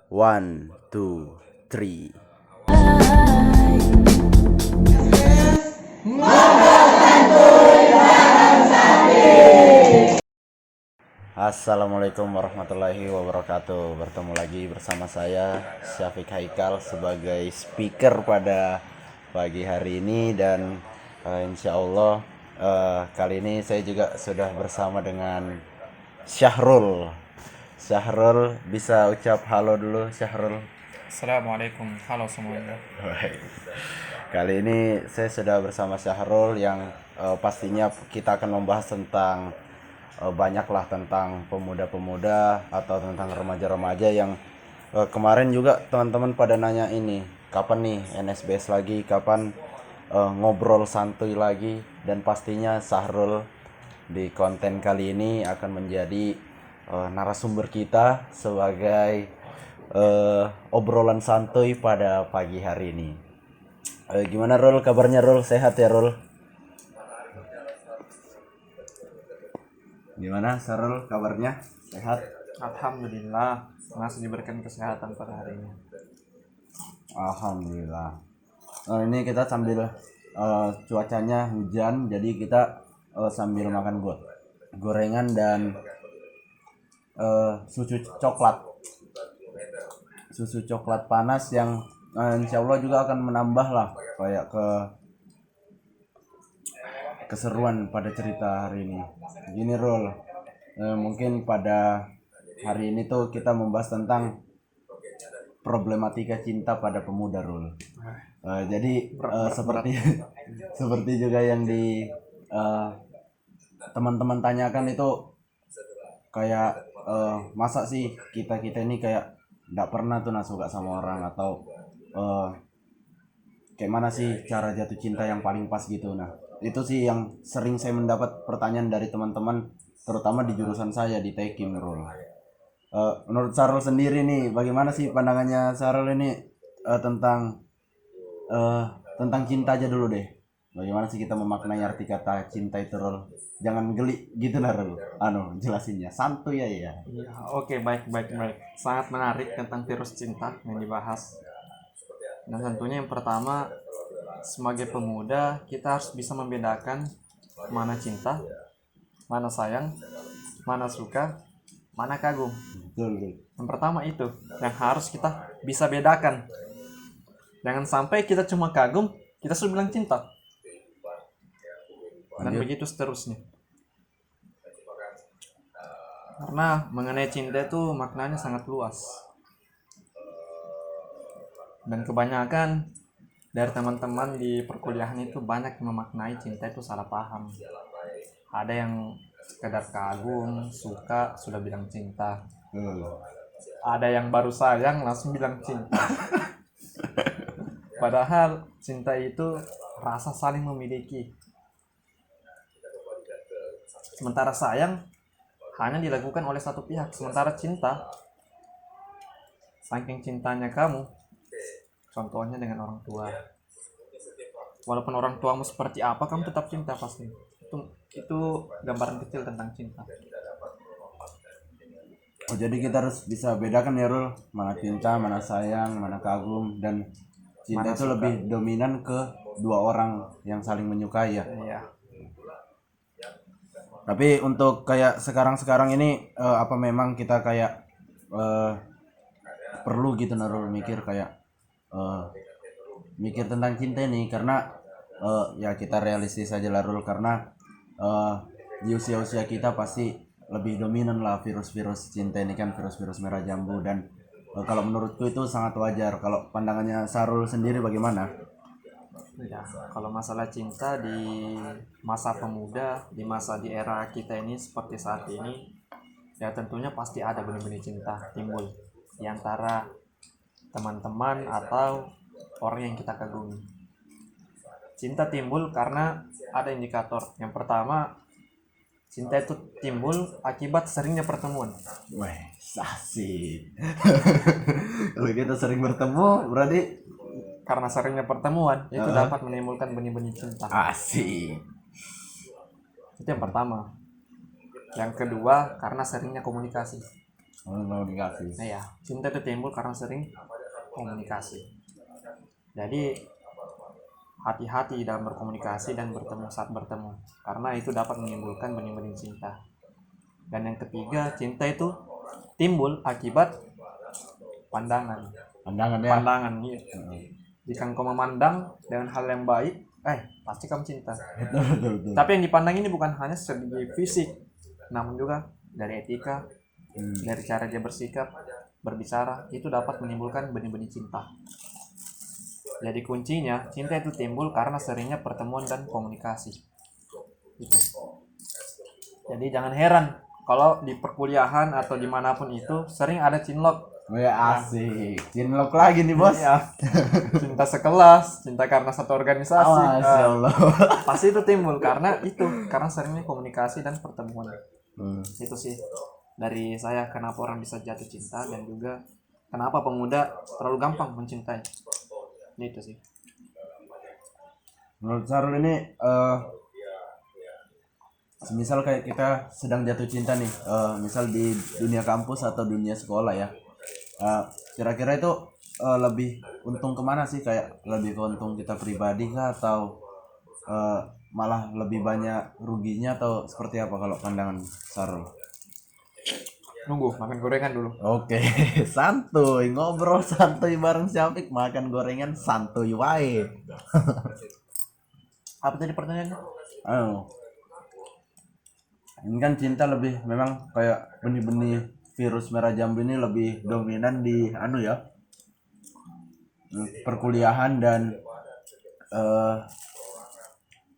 One, two, three. Assalamualaikum warahmatullahi wabarakatuh. Bertemu lagi bersama saya Syafiq Haikal sebagai speaker pada pagi hari ini. Dan insya Allah kali ini saya juga sudah bersama dengan Syahrul. Syahrul, bisa ucap halo dulu Syahrul. Assalamualaikum, halo semuanya. Baik. Kali ini saya sudah bersama Syahrul yang pastinya kita akan membahas tentang banyaklah tentang pemuda-pemuda atau tentang remaja-remaja yang kemarin juga teman-teman pada nanya ini, kapan nih NSBS lagi, kapan ngobrol santuy lagi. Dan pastinya Syahrul di konten kali ini akan menjadi narasumber kita sebagai obrolan santuy pada pagi hari ini. Gimana Rul, kabarnya Rul? Sehat ya Rul? Gimana Sarul, kabarnya? Sehat? Alhamdulillah, masih diberikan kesehatan pada hari ini. Alhamdulillah. Ini kita sambil cuacanya hujan, jadi kita sambil makan gorengan dan susu coklat. Susu coklat panas yang insya Allah juga akan menambah lah kayak keseruan pada cerita hari ini. Gini Rul, mungkin pada hari ini tuh kita membahas tentang problematika cinta pada pemuda Rul. Jadi seperti seperti juga yang di teman-teman tanyakan itu, kayak masa sih kita ini kayak nggak pernah tuh suka sama orang, atau kayak mana sih cara jatuh cinta yang paling pas gitu. Nah itu sih yang sering saya mendapat pertanyaan dari teman-teman, terutama di jurusan saya di Tekim Rul. Menurut Sarul sendiri nih, bagaimana sih pandangannya Sarul ini tentang cinta aja dulu deh. Bagaimana sih kita memaknai arti kata cinta itu Rul? Jangan geli gitu lah Rul. Jelasinnya santuy ya ya. Iya, oke, baik. Sangat menarik tentang virus cinta yang dibahas. Dan tentunya yang pertama, sebagai pemuda kita harus bisa membedakan mana cinta, mana sayang, mana suka, mana kagum. Betul. Yang pertama itu yang harus kita bisa bedakan. Jangan sampai kita cuma kagum, kita sudah bilang cinta. Dan begitu seterusnya. Karena mengenai cinta itu maknanya sangat luas. Dan kebanyakan dari teman-teman di perkuliahan itu banyak yang memaknai cinta itu salah paham. Ada yang sekedar kagum, suka, sudah bilang cinta. Ada yang baru sayang langsung bilang cinta. Padahal cinta itu rasa saling memiliki. Sementara sayang hanya dilakukan oleh satu pihak. Sementara cinta, saking cintanya kamu, contohnya dengan orang tua. Walaupun orang tuamu seperti apa, kamu tetap cinta pasti. Itu gambaran kecil tentang cinta. Jadi kita harus bisa bedakan ya Rul, mana cinta, mana sayang, mana kagum. Dan cinta itu lebih dominan ke dua orang yang saling menyukai ya. Iya. Tapi untuk kayak sekarang ini apa memang kita kayak perlu gitu Rul mikir kayak mikir tentang cinta ini, karena ya kita realistis aja lah Rul, karena di usia kita pasti lebih dominan lah virus cinta ini kan, virus merah jambu. Dan kalau menurutku itu sangat wajar. Kalau pandangannya Sarul sendiri bagaimana? Ya, kalau masalah cinta di masa pemuda, di era kita ini seperti saat ini, ya tentunya pasti ada benih-benih cinta timbul di antara teman-teman atau orang yang kita kagumi. Cinta timbul karena ada indikator. Yang pertama, cinta itu timbul akibat seringnya pertemuan. Wah, asik. Kalau kita sering bertemu berarti Karena seringnya pertemuan itu dapat menimbulkan benih-benih cinta. asik. Itu yang pertama. Yang kedua, karena seringnya komunikasi. Komunikasi. Nah ya, cinta itu timbul karena sering komunikasi. Jadi hati-hati dalam berkomunikasi dan bertemu saat bertemu, karena itu dapat menimbulkan benih-benih cinta. Dan yang ketiga, cinta itu timbul akibat pandangan. Pandangannya. Pandangan, iya. Jika engkau memandang dengan hal yang baik, pasti kamu cinta. Betul. Tapi yang dipandang ini bukan hanya segi fisik, namun juga dari etika, dari cara dia bersikap, berbicara, itu dapat menimbulkan benih-benih cinta. Jadi kuncinya, cinta itu timbul karena seringnya pertemuan dan komunikasi. Itu. Jadi jangan heran kalau di perkuliahan atau dimanapun itu sering ada cinlok. Wah, asik. Cinlok lagi nih, Bos. Iya. Cinta sekelas, cinta karena satu organisasi. Masya Allah. Pasti itu timbul karena seringnya komunikasi dan pertemuan. Itu sih dari saya kenapa orang bisa jatuh cinta dan juga kenapa pemuda terlalu gampang mencintai. Itu sih. Menurut Sarul ini semisal kayak kita sedang jatuh cinta nih, misal di dunia kampus atau dunia sekolah ya, kira-kira itu lebih untung kemana sih? Kayak lebih ke untung kita pribadi kah, atau malah lebih banyak ruginya, atau seperti apa kalau pandangan Sarul? Nunggu makan gorengan dulu. Oke, santuy, ngobrol santuy bareng Syafiq, makan gorengan santuy wae. Apa tadi pertanyaannya? Ini kan cinta lebih memang kayak benih-benih virus merah jambu ini lebih dominan di perkuliahan dan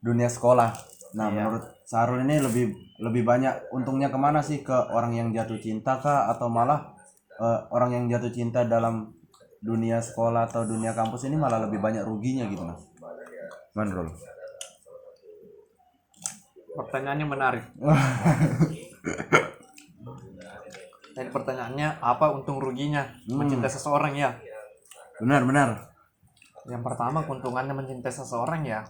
dunia sekolah. Nah, menurut Sarul ini lebih banyak untungnya kemana sih? Ke orang yang jatuh cinta kah, atau malah orang yang jatuh cinta dalam dunia sekolah atau dunia kampus ini malah lebih banyak ruginya gitu, Mas? Menurut Pertanyaannya menarik. Tadi pertanyaannya apa untung ruginya mencintai seseorang ya? Benar. Yang pertama, keuntungannya mencintai seseorang ya,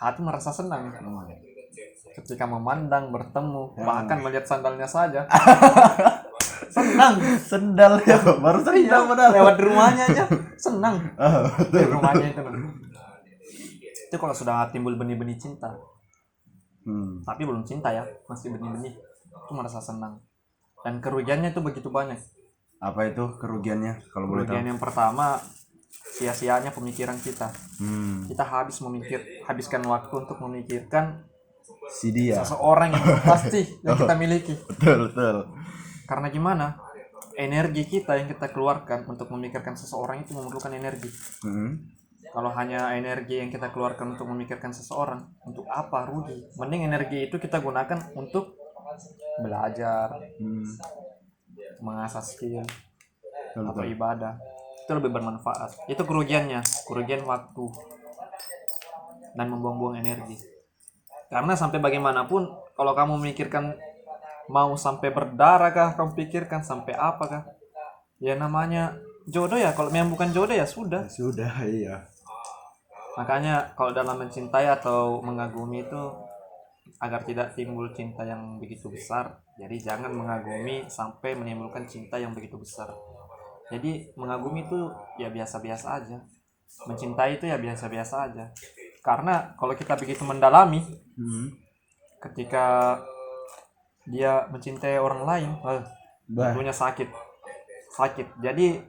hati merasa senang ketika memandang, bertemu, bahkan melihat sandalnya saja. Senang. Sendal ya, baru sendal padahal. Lewat rumahnya aja senang. Di rumahnya itu. Itu kalau sudah timbul benih-benih cinta. Tapi belum cinta ya, masih benih-benih, itu merasa senang. Dan kerugiannya itu begitu banyak. Apa itu kerugiannya kalau boleh tahu? Kerugian yang pertama, sia-sianya pemikiran kita. Kita habiskan waktu untuk memikirkan Si dia. seseorang yang pasti yang kita miliki. Betul. Karena gimana? Energi kita yang kita keluarkan untuk memikirkan seseorang itu memerlukan energi. Kalau hanya energi yang kita keluarkan untuk memikirkan seseorang, untuk apa? Rugi. Mending energi itu kita gunakan untuk belajar, mengasah skill, atau ibadah. Itu lebih bermanfaat. Itu kerugiannya, kerugian waktu dan membuang-buang energi. Karena sampai bagaimanapun, kalau kamu memikirkan mau sampai berdarah kah, kamu pikirkan sampai apakah? Ya namanya jodoh ya, kalau memang bukan jodoh ya sudah. Sudah, iya. Makanya kalau dalam mencintai atau mengagumi itu, agar tidak timbul cinta yang begitu besar, jadi jangan mengagumi sampai menimbulkan cinta yang begitu besar. Jadi mengagumi itu ya biasa-biasa aja, mencintai itu ya biasa-biasa aja. Karena kalau kita begitu mendalami, ketika dia mencintai orang lain, tentunya sakit. Jadi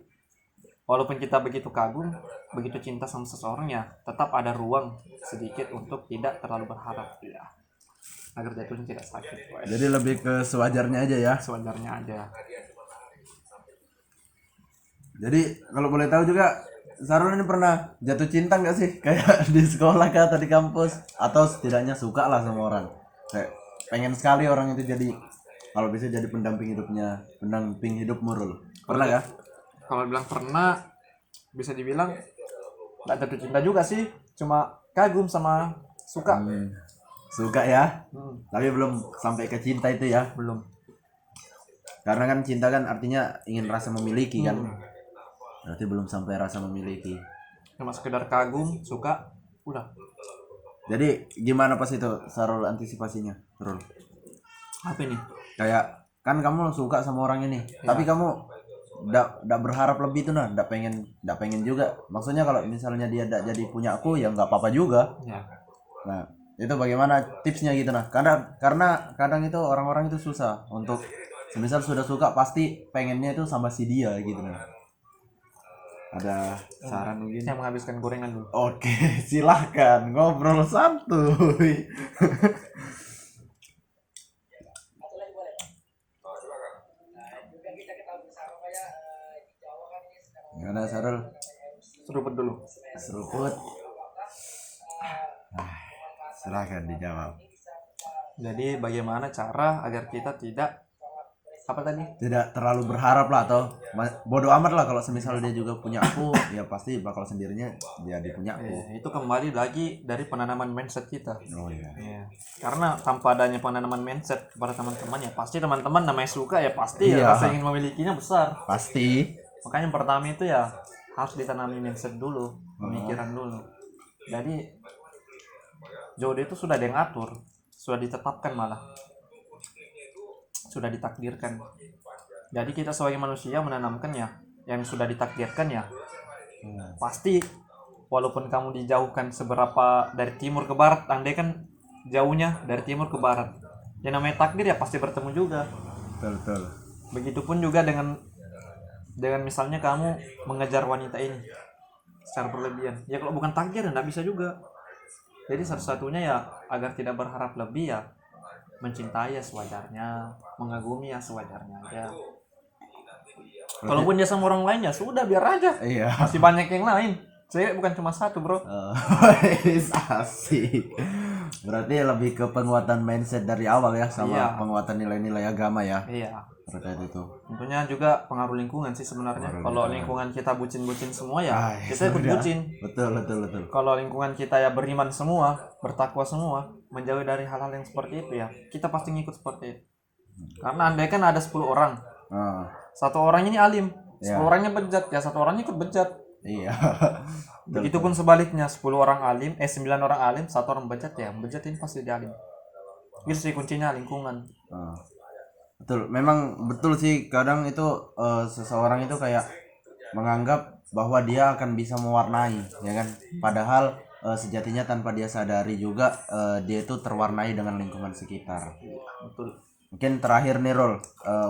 walaupun kita begitu kagum, begitu cinta sama seseorang, ya tetap ada ruang sedikit untuk tidak terlalu berharap ya, agar jatuhnya tidak sakit. Jadi lebih ke sewajarnya aja ya. Sewajarnya aja. Jadi kalau boleh tahu juga, Sarul ini pernah jatuh cinta nggak sih? Kayak di sekolah kah atau di kampus? Atau setidaknya suka lah sama orang? Kayak pengen sekali orang itu jadi, kalau bisa jadi pendamping hidup Murul. Pernah kah? Kalau bilang pernah, bisa dibilang nggak jatuh cinta juga sih, cuma kagum sama suka. Suka ya, tapi belum sampai ke cinta itu ya. Belum. Karena kan cinta kan artinya ingin rasa memiliki kan. Berarti belum sampai rasa memiliki. Cuma sekedar kagum, suka, udah. Jadi gimana pas itu Sarul antisipasinya, Rul? Apa ini? Kayak kan kamu suka sama orang ini, tapi kamu ndak berharap lebih tuh nah, ndak pengen juga. Maksudnya kalau misalnya dia ndak jadi punya aku ya nggak apa-apa juga. Ya. Nah, itu bagaimana tipsnya gitu nah? Karena kadang itu orang-orang itu susah untuk semisal sudah suka pasti pengennya itu sama si dia gitu nah. Ada saran mungkin? Saya menghabiskan gorengan dulu. Oke, silahkan ngobrol santuy. Gimana Sarul? Seruput dulu. Seruput. Silahkan dijawab. Jadi bagaimana cara agar kita tidak apa tadi? Tidak terlalu berharap lah atau bodoh amat lah kalau semisal dia juga punya aku, ya pasti bakal sendirinya jadi punya aku. Itu kembali lagi dari penanaman mindset kita. Oh iya. Ya. Karena tanpa adanya penanaman mindset kepada teman-teman ya pasti teman-teman namanya suka ya pasti Iya. ya rasa ingin memilikinya besar. Pasti. Makanya yang pertama itu ya harus ditanami mindset dulu, pemikiran dulu. Jadi jodoh itu sudah ada yang atur, sudah ditetapkan malah. Sudah ditakdirkan. Jadi kita sebagai manusia menanamkan ya yang sudah ditakdirkan ya. Pasti walaupun kamu dijauhkan seberapa dari timur ke barat, andai kan jauhnya dari timur ke barat. Yang namanya takdir ya pasti bertemu juga. Betul. Begitupun juga dengan misalnya kamu mengejar wanita ini secara berlebihan. Ya kalau bukan takdir enggak bisa juga. Jadi satu-satunya ya agar tidak berharap lebih ya mencintai ya sewajarnya, mengagumi ya sewajarnya aja. Kalaupun dia sama orang lain ya sudah biar aja. Iya. Masih banyak yang lain. Cewek bukan cuma satu, bro. Asik. Berarti lebih ke penguatan mindset dari awal ya sama Iya. penguatan nilai-nilai agama ya. Iya. Terkait itu. Tentunya juga pengaruh lingkungan sih sebenarnya. Kalau lingkungan kita bucin-bucin semua ya kita ikut sudah. bucin. Betul. Kalau lingkungan kita ya beriman semua, bertakwa semua, menjauhi dari hal-hal yang seperti itu ya, kita pasti ngikut seperti itu. Karena andai kan ada 10 orang, satu orang ini alim, 10 orangnya bejat, ya satu orangnya ikut bejat. Iya. Begitupun sebaliknya, 10 orang alim, 9 orang alim, satu orang bejat ya, bejat ini pasti dia alim. Itu sih kuncinya lingkungan. Betul, memang betul sih kadang itu seseorang itu kayak menganggap bahwa dia akan bisa mewarnai, ya kan? Padahal sejatinya tanpa dia sadari juga dia itu terwarnai dengan lingkungan sekitar. Betul. Mungkin terakhir nih Rol,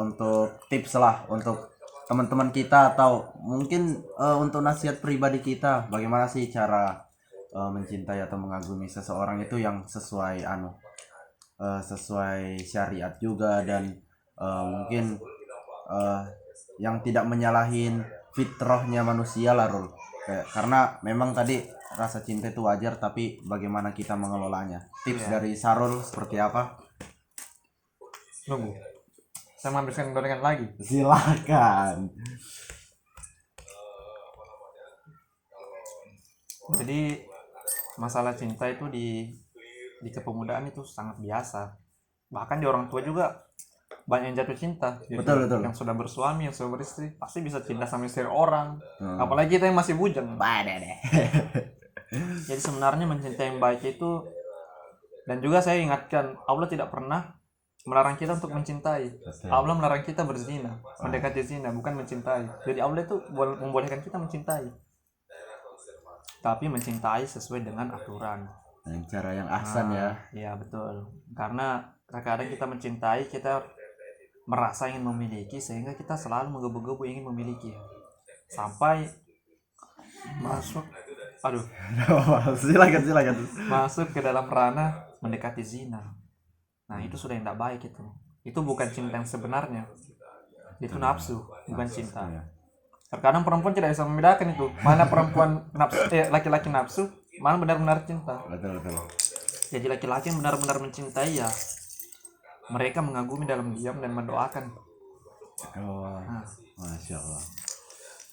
untuk tips lah untuk teman-teman kita atau mungkin untuk nasihat pribadi kita, bagaimana sih cara mencintai atau mengagumi seseorang itu yang sesuai sesuai syariat juga dan mungkin yang tidak menyalahin fitrahnya manusia lah Rul. Karena memang tadi rasa cinta itu wajar, tapi bagaimana kita mengelolanya. Tips dari Sarul seperti apa? Nunggu. Saya menghabiskan gorengan lagi. Silakan. Jadi masalah cinta itu di kepemudaan itu sangat biasa. Bahkan di orang tua juga banyak yang jatuh cinta gitu. Betul. Yang sudah bersuami, yang sudah beristri pasti bisa cinta sama istri orang. Apalagi kita yang masih bujang. Jadi sebenarnya mencintai yang baik itu, dan juga saya ingatkan, Allah tidak pernah melarang kita untuk mencintai. Allah melarang kita berzina, mendekati zina, bukan mencintai. Jadi Allah itu membolehkan kita mencintai, tapi mencintai sesuai dengan aturan, dengan cara yang ahsan ya. Iya betul. Karena terkadang kita mencintai, kita merasa ingin memiliki, sehingga kita selalu menggebu-gebu ingin memiliki sampai masuk silakan masuk ke dalam ranah mendekati zina. Nah itu sudah tidak baik. Itu bukan cinta yang sebenarnya, itu nafsu, bukan cinta. Terkadang perempuan tidak bisa membedakan itu mana perempuan nafsu, laki-laki nafsu, mana benar-benar cinta. Betul. Jadi laki-laki yang benar-benar mencintai ya mereka mengagumi dalam diam dan mendoakan. Masya Allah.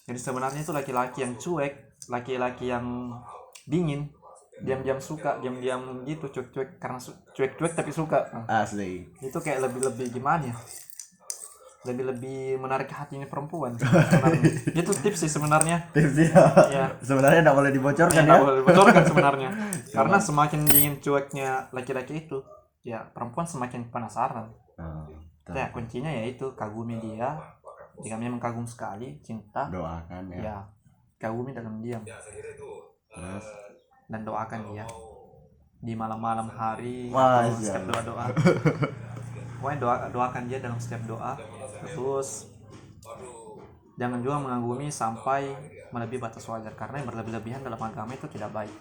Jadi sebenarnya itu laki-laki yang cuek, laki-laki yang dingin, diam-diam suka, diam-diam gitu, cuek-cuek karena cuek-cuek tapi suka. Asli. Itu kayak lebih gimana ya? Lebih menarik hatinya perempuan sebenarnya. Itu tips sih sebenarnya. Ya. Sebenarnya tidak boleh dibocorkan ya. Tidak boleh dibocorkan sebenarnya. Karena semakin dingin cueknya laki-laki itu, ya perempuan semakin penasaran. Ya, kuncinya yaitu kagumi dia. Jika memang kagum sekali, cinta, Doakan ya. ya kagumi dalam diam Terus dan doakan dia di malam-malam hari atau Masya setiap Allah. doa-doa. Pokoknya doakan dia dalam setiap doa. Terus jangan juga mengagumi sampai melebihi batas wajar, karena yang berlebih-lebihan dalam agama itu tidak baik.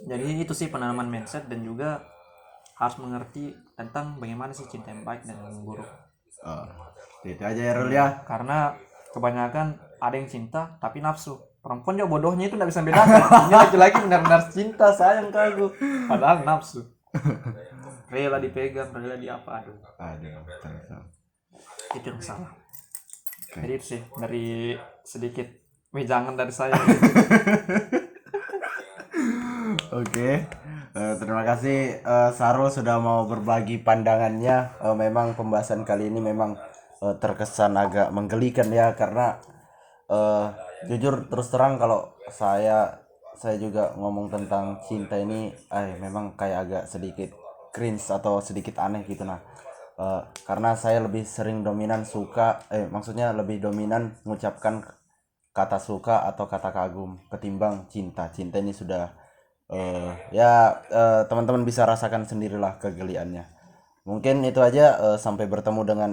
Jadi itu sih penanaman mindset, dan juga harus mengerti tentang bagaimana sih cinta yang baik dan yang buruk. Oh, itu aja ya Rul ya. Karena kebanyakan ada yang cinta tapi nafsu. Perempuan juga bodohnya itu nggak bisa bedakan. Ini laki-laki benar-benar cinta, sayang, kagum, padahal nafsu. Rela dipegang, rela di apa, aduh. Aduh, betul. Itu yang salah. Oke. Jadi itu sih dari sedikit wejangan dari saya. Oke. Terima kasih Sarul sudah mau berbagi pandangannya. Memang pembahasan kali ini memang terkesan agak menggelikan ya, karena jujur terus terang kalau saya juga ngomong tentang cinta ini memang kayak agak sedikit cringe atau sedikit aneh gitu. Nah, karena saya lebih sering dominan suka, maksudnya lebih dominan mengucapkan kata suka atau kata kagum ketimbang cinta. Cinta ini sudah teman-teman bisa rasakan sendirilah kegeliannya. Mungkin itu aja, sampai bertemu dengan